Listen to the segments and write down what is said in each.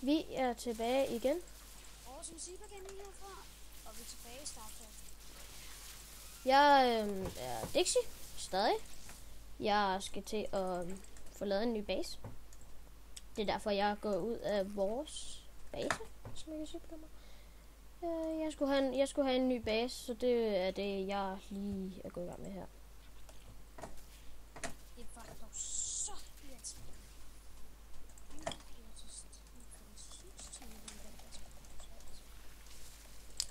Vi er tilbage igen. Som Siber igen herfra, og vi er tilbage i StarCraft. Jeg er Dixie, stadig. Jeg skal til at få lavet en ny base. Det er derfor, jeg går ud af vores base, som jeg kan sige på den måde. Jeg skulle have en ny base, så det er det, jeg lige er gået i gang med her. Det var dog så irriterende.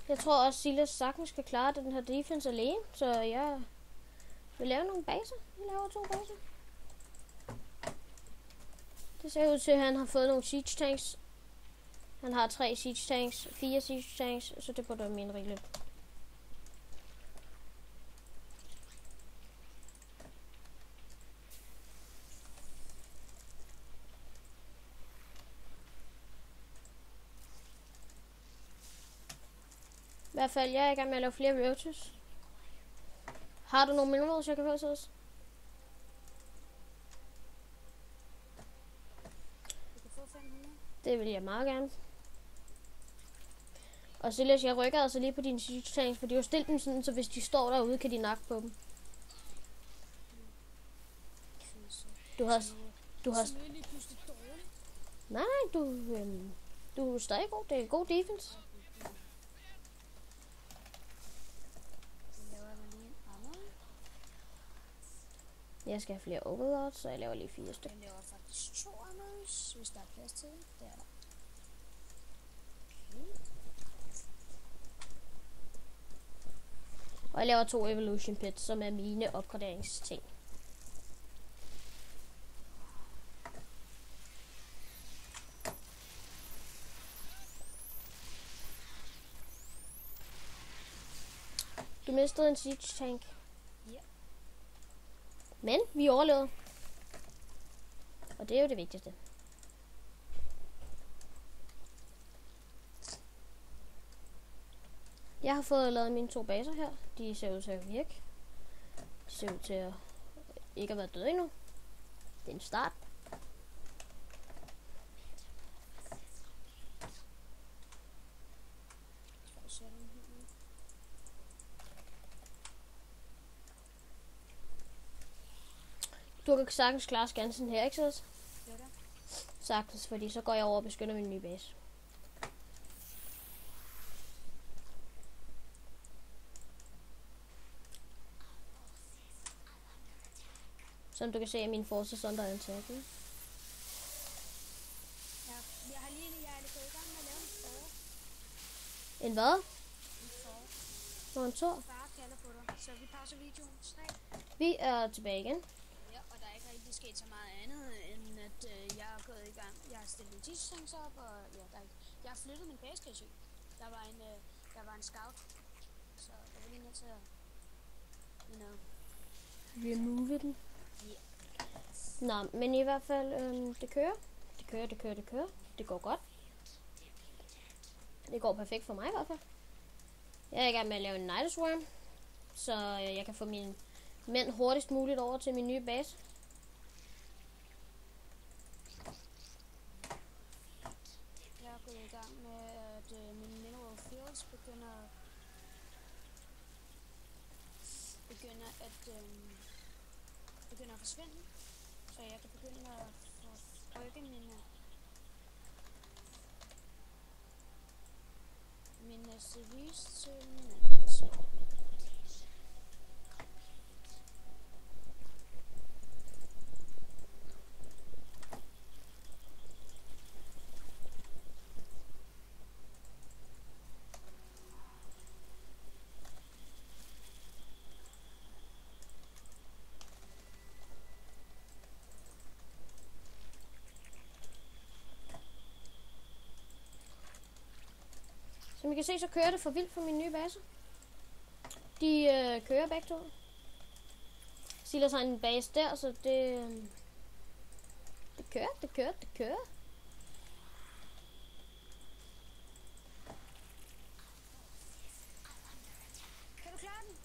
Jeg tror også, Silas sagtens skal klare den her defense alene, så jeg vil lave nogle baser. Jeg laver 2 baser. Det ser ud til, at han har fået nogle siege tanks. Han har 3 siege tanks, 4 siege tanks, så det burde være min rigeligt. I hvert fald, jeg er i gang med at lave flere roaches. Har du nogle minerals, jeg kan få også? Du kan få 500. Det vil jeg meget gerne. Og Silas, jeg rykker altså lige på dine siege tanks, for de har stillet dem sådan, så hvis de står derude, kan de nakke på dem. Du har... Nej, du er stadig god. Det er god defense. Jeg skal have flere overlords, så jeg laver lige 4 stykker. Jeg laver faktisk 2 anders, hvis der er plads til det. Det er der. Og jeg laver 2 evolution pits, som er mine opgraderingsting. Du mistede en siege tank. Ja. Men vi overlevede. Og det er jo det vigtigste. Jeg har fået lavet mine 2 baser her. De ser ud til at virke. De ser ud til at ikke have været døde endnu. Det er en start. Du kan sagtens klare skansen her, ikke så? Sagtens, fordi så går jeg over og beskytter min nye base. Som du kan se, er min forces under attack. Ja, jeg er lige gået i gang med at lave en forår. En hvad? En forår. Nå, en tor. Far kalder på dig, så vi pauser videoen. 3. Vi er tilbage igen. Ja, og der er ikke rigtig sket så meget andet, end at jeg er gået i gang. Jeg har stillet t-shirts op, og ja, jeg har flyttet min base, kan jeg se. Der var en scout, så jeg var lige nødt til at, remove den. Yeah. Nå, men i hvert fald, det kører. Det kører. Det går godt. Det går perfekt for mig i hvert fald. Jeg er i gang med at lave en Night Swarm, så jeg kan få mine mænd hurtigst muligt over til min nye base. Jeg er gået i gang med, at mine mineral fields begynder at forsvinde, så jeg kan begynde at rykke mine civis til mine anlæg. Som I kan se, så kører det for vildt for min nye base. De kører begge to. Silas har en base der, så det kører. Kan du klare den?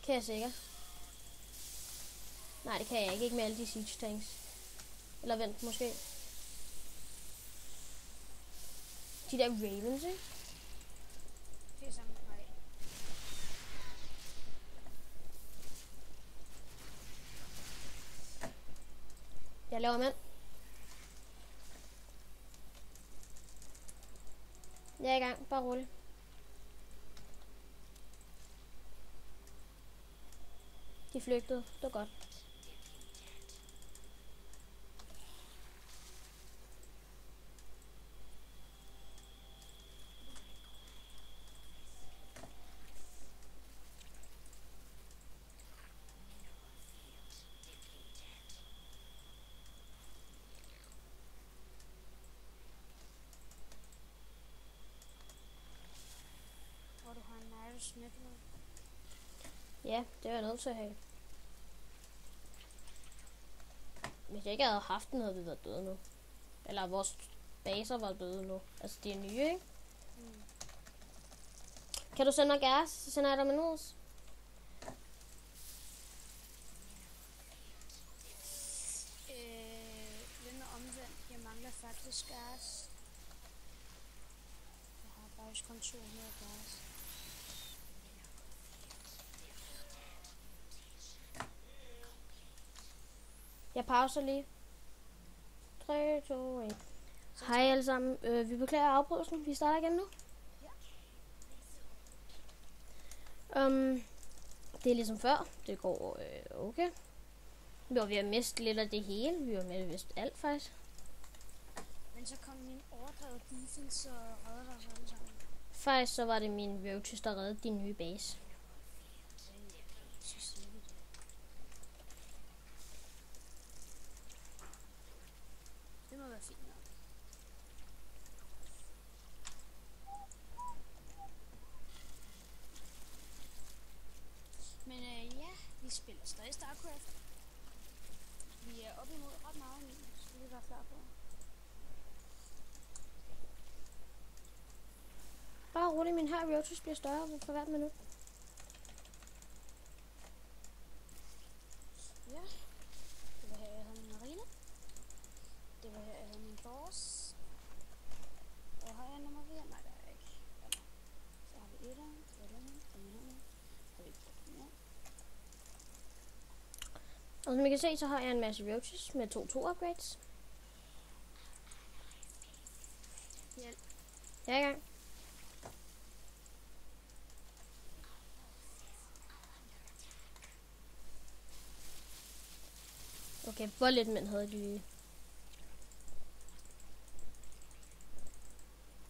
Kan jeg sikkert. Nej, det kan jeg ikke. Ikke med alle de siege tanks. Eller vent, måske. De der ravens, ikke? Det er samme vej. Jeg laver mand. Jeg er i gang. Bare rolig. De flygtede. Det var godt. Hvor du har en Irish Smith med. Ja, det var jeg nødt til at have. Hvis jeg ikke havde haft den, havde vi været døde nu. Eller vores baser var døde nu. Altså, de er nye, ikke? Mm. Kan du sende mig gas? Så sender jeg dig med nus. Den er omvendt. Jeg mangler faktisk gas. Jeg har faktisk kun 200 gas. Jeg pauser lige. 3, 2, 1. Hej alle sammen. Vi beklager afbrydelsen. Vi starter igen nu. Det er ligesom før. Det går okay. Vi var ved at miste lidt af det hele. Vi var med at miste alt faktisk. Men så kom min overdrevet defense og reddede os alle sammen. Faktisk så var det min roaches, der reddede din nye base. Så siger vi det. Det må være fint nok. Men ja, vi spiller stadig StarCraft. Vi er op imod ret meget nu, så det vil være klar på. Bare roligt, min her roaches bliver større for hvert minut. Ja, det var her, jeg havde min marine. Det var her, jeg havde min boss. Og har jeg nummer 4? Nej, der er jeg ikke. Så har vi 1'eren, 2'eren, 3'eren. Har vi ikke brugt den her. Og som I kan se, så har jeg en masse roaches med 2 upgrades. Hjælp. Jeg er i gang. Okay, hvor lidt mænd havde de lige.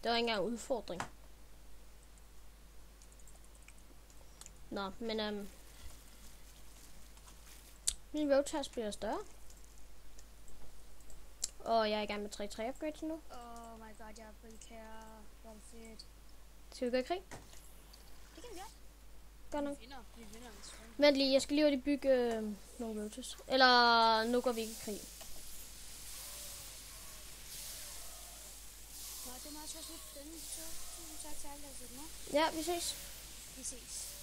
Det var ikke engang en udfordring. Nå, men min roaches bliver større. Og jeg er i gang med 3 upgrades nu. Oh my god, jeg er Belkær. Hvor er det fedt. Skal vi gå i krig? Det kan vi godt. Godt nok. Vi vinder en swing. Vent lige, jeg skal lige hurtigt bygge nogle roaches. Eller nu går vi ikke i krig. Nå, det må også være slut. Tusind tak til alle, der har set med. Ja, vi ses. Vi ses.